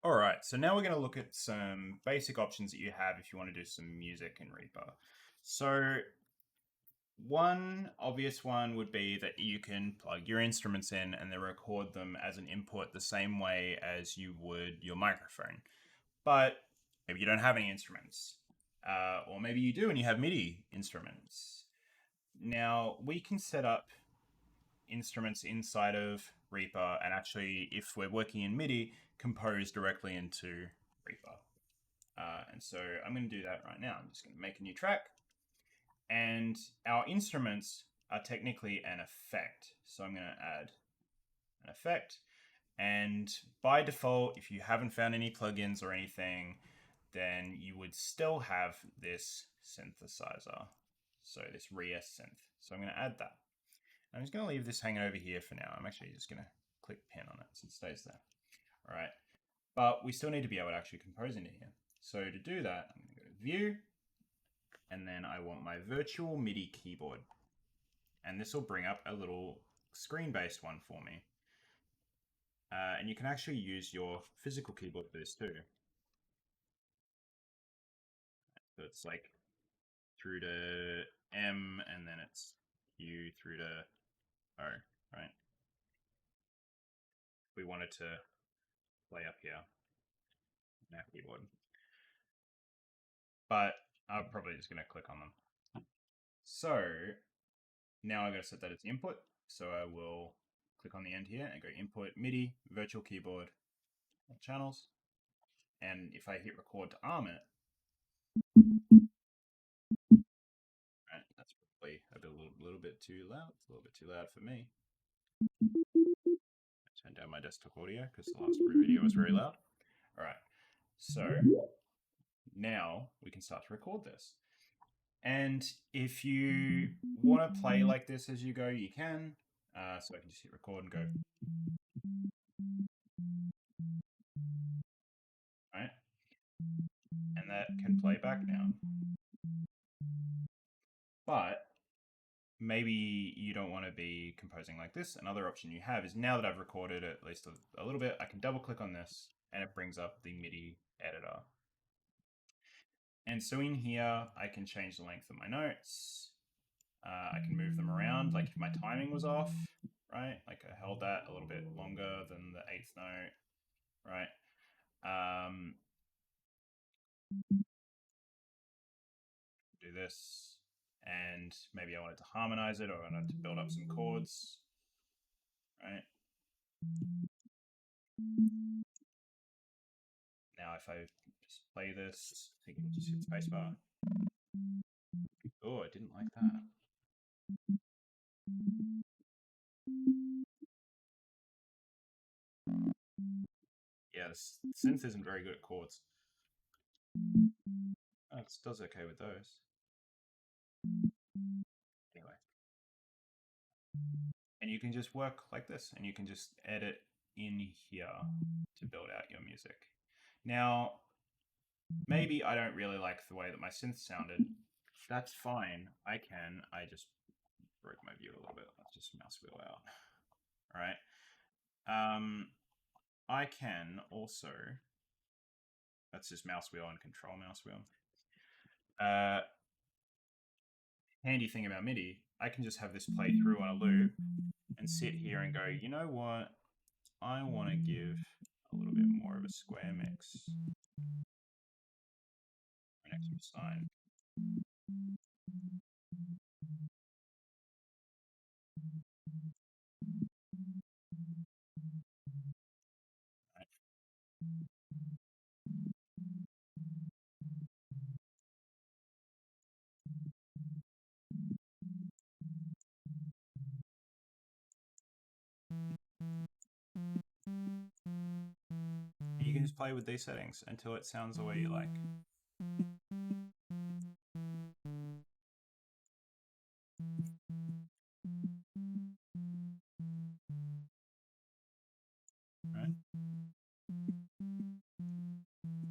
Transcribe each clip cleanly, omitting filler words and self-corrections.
All right, so now we're going to look at some basic options that you have if you want to do some music in Reaper. So one obvious one would be that you can plug your instruments in and then record them as an input the same way as you would your microphone. But maybe you don't have any instruments, or maybe you do and you have MIDI instruments. Now we can set up instruments inside of Reaper and actually, if we're working in MIDI, compose directly into Reaper. And so I'm going to do that right now. I'm just going to make a new track. And our instruments are technically an effect. So I'm going to add an effect. And by default, if you haven't found any plugins or anything, then you would still have this synthesizer. So this Res synth. So I'm going to add that. I'm just going to leave this hanging over here for now. I'm actually just going to click pin on it so it stays there. All right. But we still need to be able to actually compose into here. So to do that, I'm going to go to View, and then I want my virtual MIDI keyboard. And this will bring up a little screen-based one for me. And you can actually use your physical keyboard for this too. So it's like through to M, and then it's U through to O, right? We wanted to play up here in our keyboard. But I'm probably just going to click on them. So now I've got to set that as input. So I will click on the end here and go input MIDI, virtual keyboard, channels. And if I hit record to arm it, right, that's probably a little bit too loud. It's a little bit too loud for me. Turn down my desktop audio because the last video was very loud. All right, so now we can start to record this. And if you want to play like this as you go, you can. So I can just hit record and go. Right? And that can play back now. But maybe you don't want to be composing like this. Another option you have is now that I've recorded at least a little bit, I can double click on this and it brings up the MIDI editor. And so in here, I can change the length of my notes. I can move them around, like if my timing was off, right? Like I held that a little bit longer than the eighth note, right? Do this, and maybe I wanted to harmonize it, or I wanted to build up some chords, right? Now if I just play this, I think you can just hit spacebar. Oh, I didn't like that. Yeah, this synth isn't very good at chords. Oh, it does okay with those. Anyway. And you can just work like this, and you can just edit in here to build out your music. Now, maybe I don't really like the way that my synth sounded. That's fine. I just broke my view a little bit. Let's just mouse wheel out. All right. I can also, that's just mouse wheel and control mouse wheel. Handy thing about MIDI, I can just have this play through on a loop and sit here and go, you know what? I want to give a little bit more of a square mix. An extra sign. You can just play with these settings until it sounds the way you like. Right?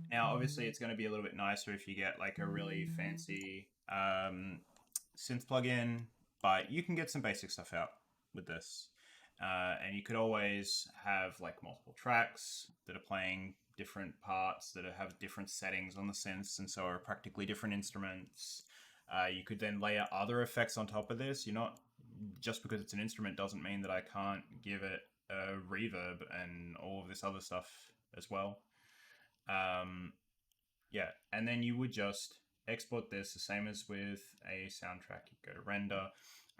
Now, obviously, it's going to be a little bit nicer if you get like a really fancy synth plugin, but you can get some basic stuff out with this. And you could always have like multiple tracks that are playing different parts that have different settings on the synths, and so are practically different instruments. You could then layer other effects on top of this. You're not just because it's an instrument doesn't mean that I can't give it a reverb and all of this other stuff as well. Yeah, and then you would just export this the same as with a soundtrack. You go to render.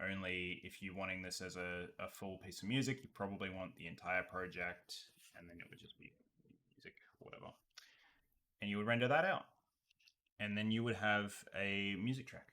Only if you're wanting this as a full piece of music, you probably want the entire project, and then it would just be music, or whatever. And you would render that out. And then you would have a music track.